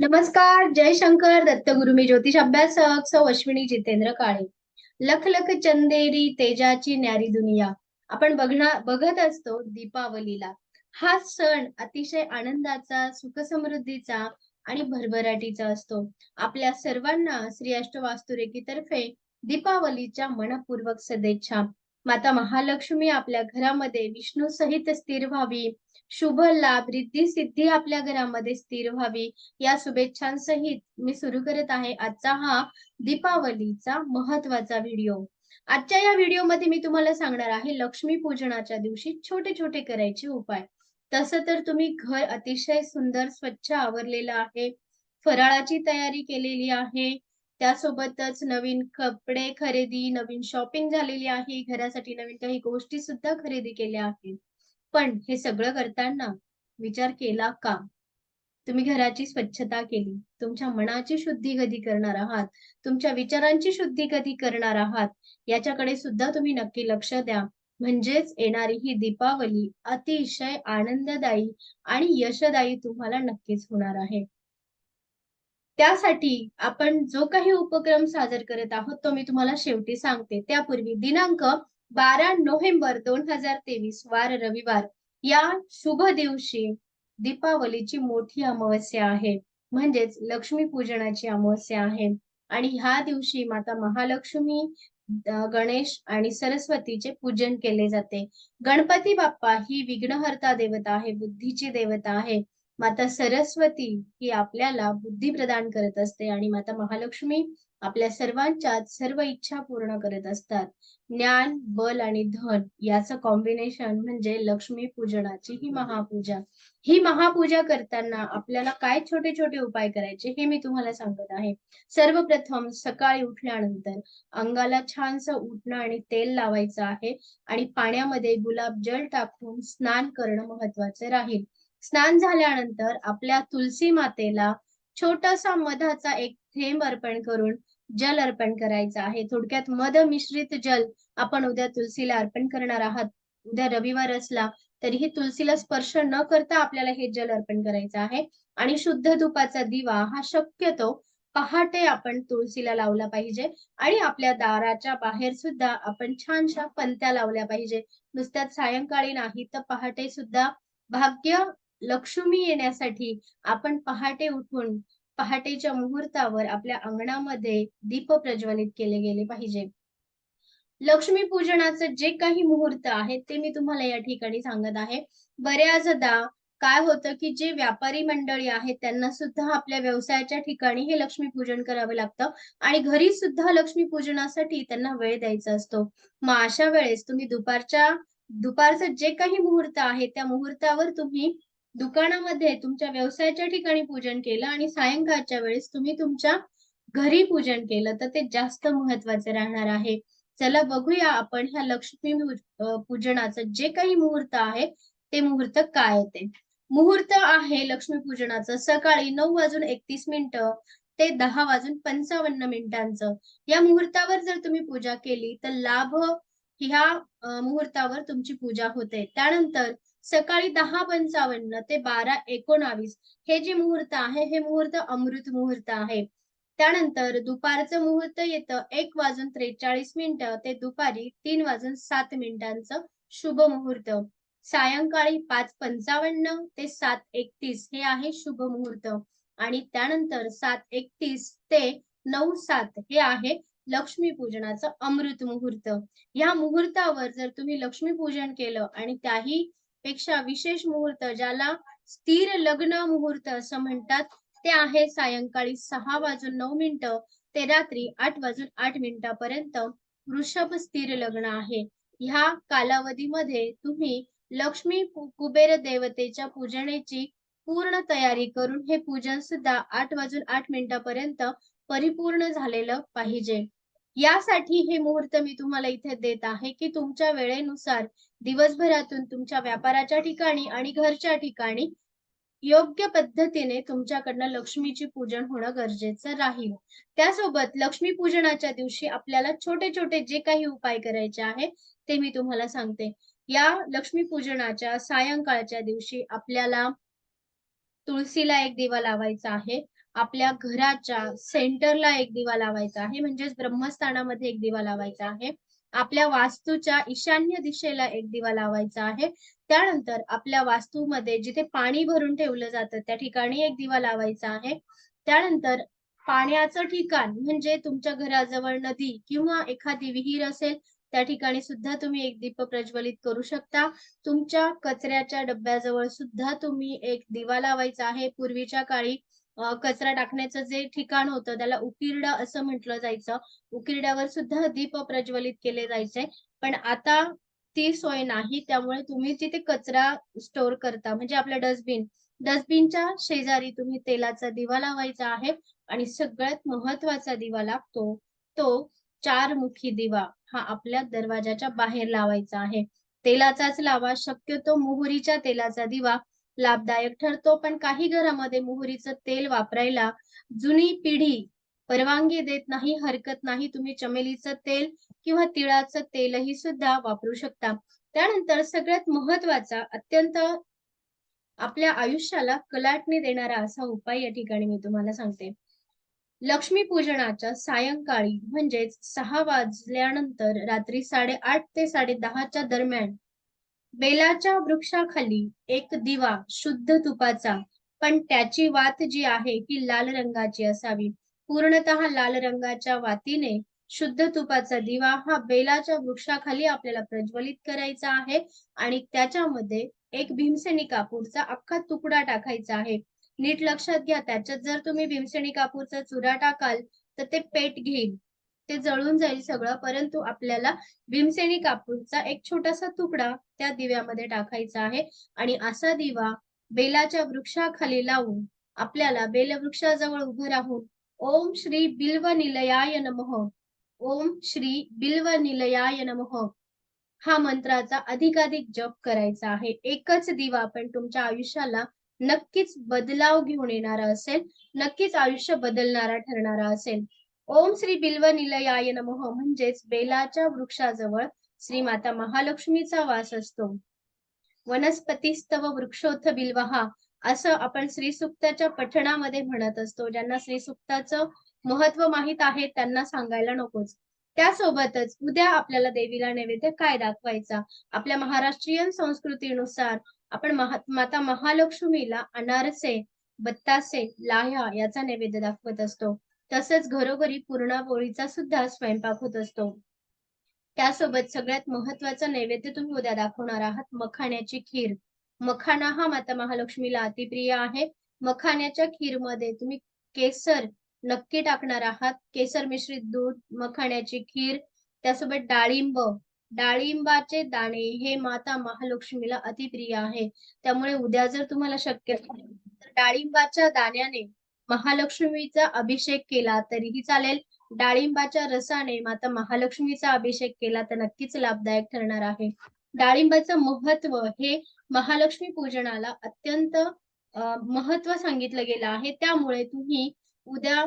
नमस्कार, जय शंकर दत्तगुरु. मी ज्योतिष अभ्यासक सौ अश्विनी जितेंद्र काळे. लख लख चंदेरी तेजाची न्यारी दुनिया. आपण बघत असतो दीपावलीला. हा सण अतिशय आनंदाचा, सुखसमृद्धीचा आणि भरभराटीचा असतो. आपल्या सर्वांना श्री अष्टवास्तुरेखीतर्फे दीपावलीच्या मनपूर्वक सदिच्छा. माता महालक्ष्मी आपल्या घरामध्ये विष्णू सहित स्थिर व्हावी. शुभ लाभ, रिद्धी सिद्धी आपल्या घरामध्ये स्थिर व्हावी, या शुभेच्छांसहित मी सुरू करत आहे आजचा हा दीपावलीचा महत्वाचा व्हिडिओ. आजच्या या व्हिडिओमध्ये मी तुम्हाला सांगणार आहे लक्ष्मी पूजनाच्या दिवशी छोटे छोटे करायचे उपाय. तसं तर तुम्ही घर अतिशय सुंदर स्वच्छ आवरलेलं आहे, फराळाची तयारी केलेली आहे, त्यासोबतच नवीन कपडे खरेदी, नवीन शॉपिंग झालेली आहे, घरासाठी नवीन काही गोष्टी सुद्धा खरेदी केल्या आहेत. पण हे सगळं करताना विचार केला का? तुम्ही घराची स्वच्छता केली, तुमच्या मनाची शुद्धी कधी करणार आहात, तुमच्या विचारांची शुद्धी कधी करणार आहात, याच्याकडे सुद्धा तुम्ही नक्की लक्ष द्या. म्हणजेच येणारी ही दीपावली अतिशय आनंददायी आणि यशदायी तुम्हाला नक्कीच होणार आहे. त्यासाठी आपण जो काही उपक्रम सादर करत आहोत तो मी तुम्हाला शेवटी सांगते. त्यापूर्वी दिनांक 12 नोव्हेंबर 2023 वार रविवार या शुभ दिवशी दीपावलीची मोठी अमावस्या आहे. म्हणजेच लक्ष्मी पूजनाची अमावस्या आहे. आणि ह्या दिवशी माता महालक्ष्मी, गणेश आणि सरस्वतीचे पूजन केले जाते. गणपती बाप्पा ही विघ्नहर्ता देवता आहे, बुद्धीची देवता आहे. माता सरस्वती ही आपल्याला बुद्धी प्रदान करत असते आणि माता महालक्ष्मी आपल्या सर्वांच्याच सर्व इच्छा पूर्ण करत असतात. ज्ञान, बल आणि धन याचं कॉम्बिनेशन म्हणजे लक्ष्मी पूजनाची ही महापूजा. ही महापूजा करताना आपल्याला काय छोटे छोटे उपाय करायचे हे मी तुम्हाला सांगत आहे. सर्वप्रथम सकाळी उठल्यानंतर अंगाला छानसं उटणं आणि तेल लावायचं आहे आणि पाण्यामध्ये गुलाबजल टाकून स्नान करणं महत्वाचे राहील. स्नान झाल्यानंतर आपल्या तुलसी मातेला छोटासा मधाचा एक थेंब अर्पण करून जल अर्पण करायचं आहे. थोडक्यात मध मिश्रित जल आपण उद्या तुलसीला अर्पण करणार आहात. उद्या रविवार असला तरीही तुलसीला स्पर्श न करता आपल्याला हे जल अर्पण करायचं आहे. आणि शुद्ध धुपाचा दिवा हा शक्यतो पहाटे आपण तुळशीला लावला पाहिजे आणि आपल्या दाराच्या बाहेर सुद्धा आपण छानशा पंत्या लावल्या पाहिजे. नुसत्याच सायंकाळी नाही तर पहाटे सुद्धा. भाग्य लक्ष्मी येण्यासाठी आपण पहाटे उठून पहाटेच्या मुहूर्तावर आपल्या अंगणामध्ये दीप प्रज्वलित केले गेले पाहिजे. लक्ष्मी पूजनाचं जे काही मुहूर्त आहे ते मी तुम्हाला या ठिकाणी सांगत आहे. बऱ्याचदा काय होतं की जे व्यापारी मंडळी आहेत त्यांना सुद्धा आपल्या व्यवसायाच्या ठिकाणी हे लक्ष्मी पूजन करावं लागतं आणि घरी सुद्धा लक्ष्मी पूजनासाठी त्यांना वेळ द्यायचा असतो. मग अशा वेळेस तुम्ही दुपारचं जे काही मुहूर्त आहे त्या मुहूर्तावर तुम्ही दुकानामध्ये तुमच्या व्यवसायाच्या ठिकाणी पूजन केलं आणि सायंकाळच्या वेळेस तुम्ही तुमच्या घरी पूजन केलं तर ते जास्त महत्वाचे राहणार आहे. चला बघूया आपण ह्या लक्ष्मी पूजनाचं जे काही मुहूर्त आहे ते मुहूर्त काय येते. मुहूर्त आहे लक्ष्मी पूजनाचं सकाळी 9:31 ते 10:55. या मुहूर्तावर जर तुम्ही पूजा केली तर लाभ ह्या मुहूर्तावर तुमची पूजा होते. त्यानंतर सकाळी 10:55 ते 12:19 हे जे मुहूर्त आहे हे मुहूर्त अमृत मुहूर्त आहे. त्यानंतर दुपारचं मुहूर्त येतं 1:43 ते दुपारी 3:07 शुभ मुहूर्त. सायंकाळी 5:55 ते 7:31 हे आहे शुभ मुहूर्त आणि त्यानंतर 7:31 ते 9:07 हे आहे लक्ष्मी पूजनाचं अमृत मुहूर्त. या मुहूर्तावर जर तुम्ही लक्ष्मी पूजन केलं आणि त्याही पेक्षा विशेष मुहूर्त ज्याला स्थिर लग्न मुहूर्त असं म्हणतात ते आहे सायंकाळी 6:09 ते रात्री 8:08 पर्यंत वृषभ स्थिर लग्न आहे. ह्या कालावधीमध्ये तुम्ही लक्ष्मी कुबेर देवतेच्या पूजनेची पूर्ण तयारी करून हे पूजन सुद्धा 8:08 पर्यंत परिपूर्ण झालेलं पाहिजे. यासाठी हे मुहूर्त मी तुम्हाला इथे देत आहे की तुमच्या वेळेनुसार दिवसभरातून तुमच्या व्यापाराच्या ठिकाणी आणि घरच्या ठिकाणी योग्य पद्धतीने तुमच्याकडनं लक्ष्मीची पूजन होणं गरजेचं राहील. त्यासोबत लक्ष्मी पूजनाच्या दिवशी आपल्याला छोटे छोटे जे काही उपाय करायचे आहे ते मी तुम्हाला सांगते. या लक्ष्मी पूजनाच्या सायंकाळच्या दिवशी आपल्याला तुळशीला एक दिवा लावायचा आहे आपल्या घराच्या सेंटरला एक दिवा लावायचा आहे, म्हणजेच ब्रह्मस्थानामध्ये एक दिवा लावायचा आहे. आपल्या वास्तूच्या ईशान्य दिशेला एक दिवा लावायचा आहे. त्यानंतर आपल्या वास्तूमध्ये जिथे पाणी भरून ठेवलं जातं त्या ठिकाणी एक दिवा लावायचा आहे. त्यानंतर पाण्याचं ठिकाण म्हणजे तुमच्या घराजवळ नदी किंवा एखादी विहीर असेल त्या ठिकाणी सुद्धा तुम्ही एक दीप प्रज्वलित करू शकता. तुमच्या कचऱ्याच्या डब्याजवळ सुद्धा तुम्ही एक दिवा लावायचा आहे. पूर्वीच्या काळी कचरा टाकण्याचं जे ठिकाण होतं त्याला उकिरडा असं म्हटलं जायचं. उकिरड्यावर सुद्धा दीप प्रज्वलित केले जायचे. पण आता ती सोय नाही. त्यामुळे तुम्ही जिथे कचरा स्टोअर करता म्हणजे आपलं डस्टबिनच्या शेजारी तुम्ही तेलाचा दिवा लावायचा आहे आणि सगळ्यात महत्वाचा दिवा लागतो तो 4 मुखी दिवा हा आपल्या दरवाजाच्या बाहेर लावायचा आहे. तेलाचाच लावा. शक्यतो मोहरीच्या तेलाचा दिवा लाभदायक ठरतो. पण काही घरामध्ये मोहरीचं तेल वापरायला जुनी पिढी परवानगी देत नाही, हरकत नाही. तुम्ही चमेलीचं तेल किंवा तिळाचं तेलही सुद्धा वापरू शकता. त्यानंतर सगळ्यात महत्वाचा अत्यंत आपल्या आयुष्याला कलाटणी देणारा असा उपाय या ठिकाणी मी तुम्हाला सांगते. लक्ष्मीपूजनाच्या सायंकाळी म्हणजेच 6 वाजल्यानंतर रात्री 8:30 ते 10:30च्या दरम्यान बेलाच्या वृक्षाखाली एक दिवा शुद्ध तुपाचा, पण त्याची वात जी आहे ही लाल रंगाची असावी. पूर्णतः लाल रंगाच्या वातीने शुद्ध तुपाचा दिवा हा बेलाच्या वृक्षाखाली आपल्याला प्रज्वलित करायचा आहे आणि त्याच्यामध्ये एक भीमसेनी कापूरचा अख्खा तुकडा टाकायचा आहे. नीट लक्षात घ्या, त्याच्यात जर तुम्ही भीमसेनी कापूरचा चुरा टाकाल तर ते पेट घेईल, ते जळून जाईल सगळं. परंतु आपल्याला भीमसेनी कापूरचा एक छोटासा तुकडा त्या दिव्यामध्ये टाकायचा आहे आणि असा दिवा बेलाच्या वृक्षाखाली लावून आपल्याला बेलवृक्षाजवळ उभं राहून ओम श्री बिल्व निलयाय नमः, ओम श्री बिल्व निलयाय नमः हा मंत्राचा अधिकाधिक जप करायचा आहे. एकच दिवा पण तुमच्या आयुष्याला नक्कीच बदलाव घेऊन येणारा असेल, नक्कीच आयुष्य बदलणारा ठरणारा असेल. ओम श्री बिल्व निलयाय नमः म्हणजेच बेलाच्या वृक्षाजवळ श्री माता महालक्ष्मीचा वास असतो. वनस्पतीस्तव वृक्षोथ बिल्वहा असं आपण श्रीसुक्ताच्या पठणामध्ये म्हणत असतो. ज्यांना श्रीसुक्ताचं महत्व माहित आहे त्यांना सांगायला नकोच. त्यासोबतच उद्या आपल्याला देवीला नैवेद्य काय दाखवायचा? आपल्या महाराष्ट्रीयन संस्कृतीनुसार आपण माता महालक्ष्मीला अनारसे, बत्तासे, लाह्या याचा नैवेद्य दाखवत असतो. तसंच घरोघरी पुरणापोळीचा सुद्धा स्वयंपाक होत असतो. त्यासोबत सगळ्यात महत्वाचा नैवेद्य तुम्ही उद्या दाखवणार आहात मखाण्याची खीर. मखाना हा माता महालक्ष्मीला अतिप्रिय आहे. मखाण्याच्या खीरमध्ये तुम्ही केसर नक्की टाकणार आहात. केसर मिश्रित दूध, मखाण्याची खीर, त्यासोबत डाळिंब, डाळिंबाचे दाणे हे माता महालक्ष्मीला अतिप्रिय आहे. त्यामुळे उद्या जर तुम्हाला शक्य असेल तर डाळिंबाच्या दाण्याने महालक्ष्मीचा अभिषेक केला तरीही चालेल. डाळिंबाच्या रसाने माता महालक्ष्मीचा अभिषेक केला तर नक्कीच लाभदायक ठरणार आहे. डाळिंबाचं महत्व हे महालक्ष्मी पूजनाला अत्यंत महत्व सांगितलं गेलं आहे. त्यामुळे तुम्ही उद्या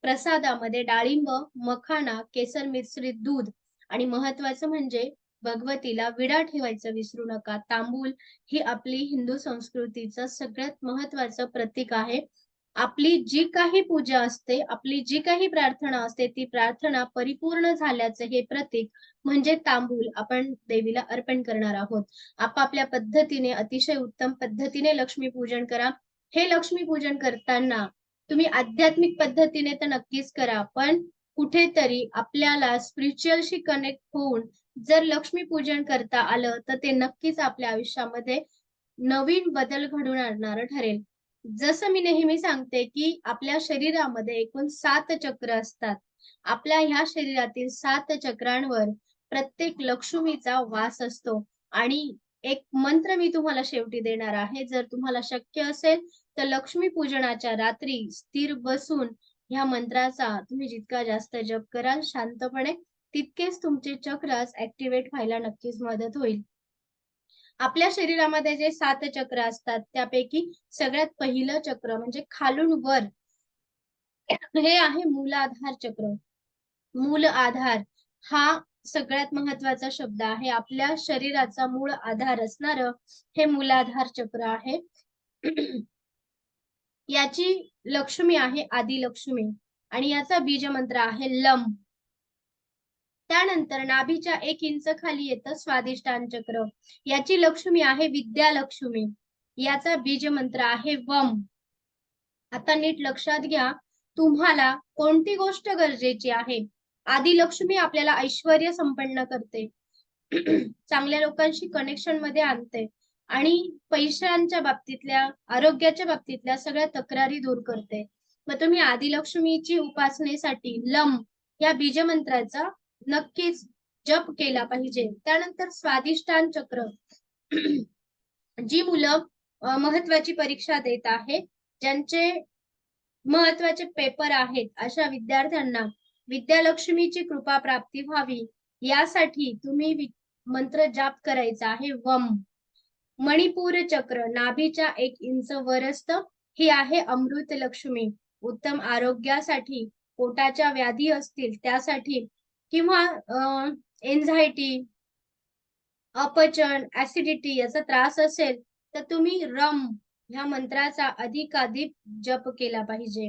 प्रसादामध्ये डाळिंब, मखाना, केसर मिश्रित दूध आणि महत्वाचं म्हणजे भगवतीला विडा ठेवायचं विसरू नका. तांबूल ही आपली हिंदू संस्कृतीचं सगळ्यात महत्वाचं प्रतीक आहे. आपली जी काही पूजा असते, आपली जी काही प्रार्थना असते ती प्रार्थना परिपूर्ण झाल्याचं हे प्रतीक म्हणजे तांबूल आपण देवीला अर्पण करणार आहोत. आपापल्या पद्धतीने अतिशय उत्तम पद्धतीने लक्ष्मी पूजन करा. हे लक्ष्मी पूजन करताना तुम्ही आध्यात्मिक पद्धतीने तर नक्कीच करा, पण कुठेतरी आपल्याला स्पिरिच्युअलशी कनेक्ट होऊन जर लक्ष्मी पूजन करता आलं तर ते नक्कीच आपल्या आयुष्यामध्ये नवीन बदल घडवून आणणारं ठरेल. जसं मी नेहमी सांगते की आपल्या शरीरामध्ये एकूण 7 चक्र असतात. आपल्या ह्या शरीरातील 7 चक्रांवर प्रत्येक लक्ष्मीचा वास असतो आणि एक मंत्र मी तुम्हाला शेवटी देणार आहे. जर तुम्हाला शक्य असेल तर लक्ष्मी पूजनाच्या रात्री स्थिर बसून ह्या मंत्राचा तुम्ही जितका जास्त जप कराल शांतपणे तितकेच तुमचे चक्रास ऍक्टिव्हेट व्हायला नक्कीच मदत होईल. आपल्या शरीरामध्ये जे 7 चक्र असतात त्यापैकी सगळ्यात पहिलं चक्र म्हणजे खालून वर हे आहे मूलाधार चक्र. मूल आधार हा सगळ्यात महत्वाचा शब्द आहे. आपल्या शरीराचा मूळ आधार असणारं हे मूलाधार चक्र आहे. याची लक्ष्मी आहे आदिलक्ष्मी आणि याचा बीज मंत्र आहे लम. त्यानंतर नाभीच्या 1 इंच खाली येतं स्वादिष्टान चक्र. याची लक्ष्मी आहे विद्यालक्ष्मी. याचा बीज मंत्र आहे वम. आता नीट लक्षात घ्या, तुम्हाला कोणती गोष्ट गरजेची आहे. आदिलक्ष्मी आपल्याला ऐश्वर्य संपन्न करते, चांगल्या लोकांशी कनेक्शन मध्ये आणते आणि पैशांच्या बाबतीतल्या, आरोग्याच्या बाबतीतल्या सगळ्या तक्रारी दूर करते. मग तुम्ही आदिलक्ष्मीची उपासनेसाठी लम या बीजमंत्राचा नक्कीच जप केला पाहिजे. त्यानंतर स्वादिष्टान चक्र. जी मुलं महत्वाची परीक्षा देत आहेत, ज्यांचे महत्वाचे पेपर आहेत, अशा विद्यार्थ्यांना विद्यालक्ष्मीची कृपा प्राप्ती व्हावी यासाठी तुम्ही मंत्र जाप करायचा आहे वम. मणिपूर चक्र नाभीच्या 1 इंच वर असतं. ही आहे अमृत लक्ष्मी. उत्तम आरोग्यासाठी, पोटाच्या व्याधी असतील त्यासाठी किंवा एन्झायटी, अपचन, ऍसिडिटी याचा त्रास असेल तर तुम्ही रम ह्या मंत्राचा अधिकाधिक जप केला पाहिजे.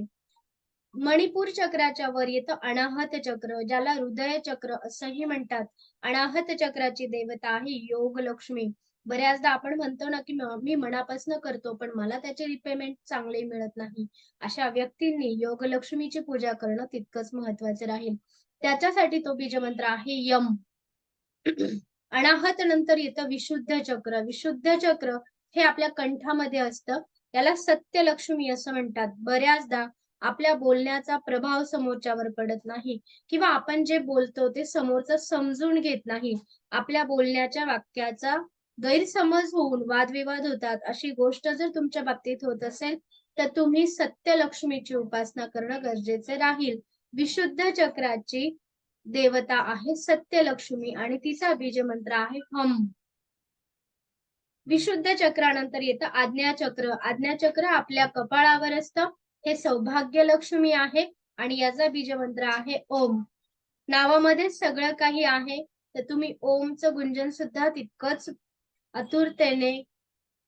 मणिपूर चक्राच्या वर येतं अनाहत चक्र, ज्याला हृदय चक्र असंही म्हणतात. अनाहत चक्राची देवता आहे योग लक्ष्मी. बऱ्याचदा आपण म्हणतो ना की मी मनापासून करतो पण मला त्याचे रिपेमेंट चांगले मिळत नाही. अशा व्यक्तींनी योग लक्ष्मीची पूजा करणं तितकंच महत्वाचे राहील. त्याच्यासाठी तो बीजमंत्र आहे यम. अनाहत नंतर येतं विशुद्ध चक्र. विशुद्ध चक्र हे आपल्या कंठामध्ये असतं. याला सत्यलक्ष्मी असं म्हणतात. बऱ्याचदा आपल्या बोलण्याचा प्रभाव समोरच्यावर पडत नाही किंवा आपण जे बोलतो ते समोरचं समजून घेत नाही. आपल्या बोलण्याच्या वाक्याचा गैरसमज होऊन वादविवाद होतात. अशी गोष्ट जर तुमच्या बाबतीत होत असेल तर तुम्ही सत्यलक्ष्मीची उपासना करणं गरजेचे राहील. विशुद्ध चक्राची देवता आहे सत्यलक्ष्मी आणि तिचा बीज मंत्र आहे हम. विशुद्ध चक्रानंतर येतं आज्ञाचक्र. आज्ञाचक्र आपल्या कपाळावर असतं. हे सौभाग्य लक्ष्मी आहे आणि याचा बीज मंत्र आहे ओम. नावामध्ये सगळं काही आहे तर तुम्ही ओमचं गुंजन सुद्धा तितकंच आतुरतेने,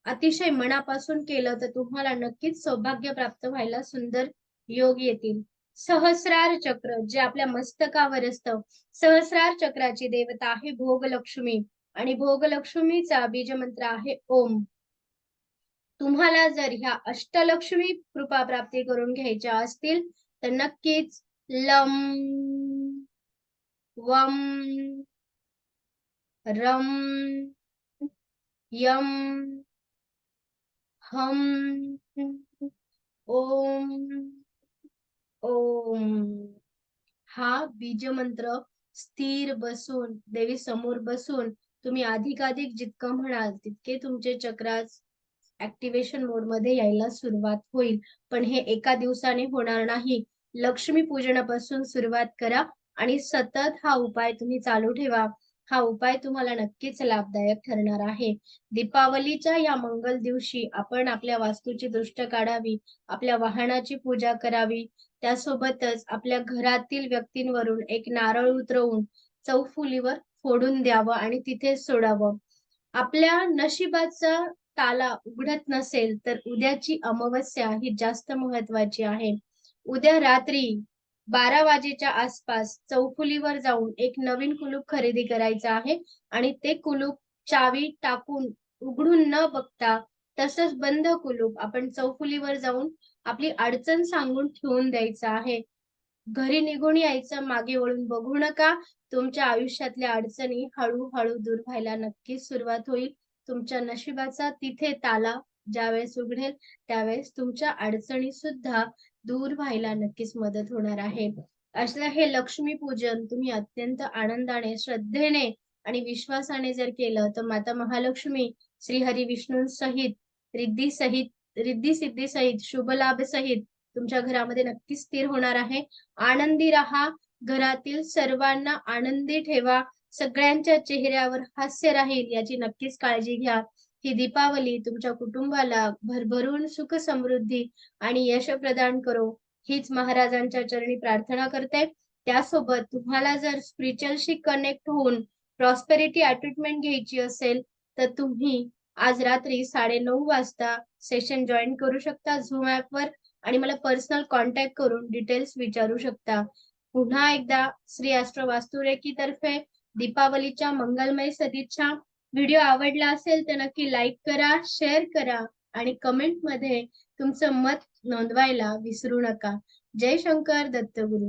अतिशय मनापासून केलं तर तुम्हाला नक्कीच सौभाग्य प्राप्त व्हायला सुंदर योग येतील. सहस्रार चक्र जे आपल्या मस्तकावर असतं. सहस्रार चक्राची देवता आहे भोगलक्ष्मी आणि भोगलक्ष्मीचा बीजमंत्र आहे ओम. तुम्हाला जर ह्या अष्टलक्ष्मी कृपा प्राप्ती करून घ्यायच्या असतील तर नक्कीच लम, वम, रम, यम, हम, ओम, ओम हा बीजमंत्र स्थिर बसून, देवी समोर बसून तुम्ही अधिकाधिक जितकं म्हणाल तितके तुमचे चक्रास ऍक्टिव्हेशन मोड मध्ये यायला सुरुवात होईल. पण हे एका दिवसाने होणार नाही. लक्ष्मी पूजनापासून सुरुवात करा आणि सतत हा उपाय तुम्ही चालू ठेवा. हा उपाय तुम्हाला नक्कीच लाभदायक ठरणार आहे. दीपावलीच्या या मंगल दिवशी आपण आपल्या वास्तूची दृष्ट काढावी, आपल्या वाहनाची पूजा करावी. त्यासोबतच आपल्या घरातील व्यक्तींवरून एक नारळ उतरवून चौफुलीवर फोडून द्यावं आणि तिथे सोडावं. आपल्या नशिबाचा ताला उघडत नसेल तर उद्याची अमावस्या ही जास्त महत्वाची आहे. उद्या रात्री 12 वाजेच्या आसपास चौफुलीवर जाऊन एक नवीन कुलूप खरेदी करायचं आहे आणि ते कुलूप चावी टाकून उघडून न बघता तसंच बंद कुलूप आपण चौफुलीवर जाऊन आपली अडचण सांगून ठेवून द्यायचं आहे. घरी निघून यायचं, मागे वळून बघू नका. तुमच्या आयुष्यातल्या अडचणी हळूहळू दूर व्हायला नक्कीच सुरुवात होईल. तुमच्या नशिबाचा तिथे ताला ज्यावेळेस उघडेल त्यावेळेस तुमच्या अडचणी सुद्धा दूर व्हायला नक्कीच मदत होणार आहे. असं हे लक्ष्मी पूजन तुम्ही अत्यंत आनंदाने, श्रद्धेने आणि विश्वासाने जर केलं तर माता महालक्ष्मी श्री हरी विष्णू सहित, रिद्धी सिद्धी सहित, शुभ लाभ सहित तुमच्या घरामध्ये नक्कीच स्थिर होणार आहे. आनंदी राहा, घरातील सर्वांना आनंदी ठेवा, सगळ्यांच्या चेहऱ्यावर हास्य राहील याची नक्कीच काळजी घ्या. ही दीपावली तुमच्या कुटुंबाला भरभरून सुख समृद्धी आणि यश प्रदान करो हीच महाराजांच्या चरणी प्रार्थना करते. त्यासोबत तुम्हाला जर स्पिरिच्युअलशी कनेक्ट होऊन प्रॉस्पेरिटी अटॅचमेंट घ्यायची असेल तर तुम्ही आज रात्री 9:30 वाजता सेशन जॉईन करू शकता Zoom ॲपवर आणि मला पर्सनल कॉन्टॅक्ट करून डिटेल्स विचारू शकता. पुन्हा एकदा श्री ॲस्ट्रो वास्तुरेखीतर्फे दीपावलीच्या मंगलमय सदिच्छा. व्हिडिओ आवडला असेल तर नक्की लाईक करा, शेअर करा आणि कमेंटमध्ये तुमचं मत नोंदवायला विसरू नका. जय शंकर दत्तगुरू.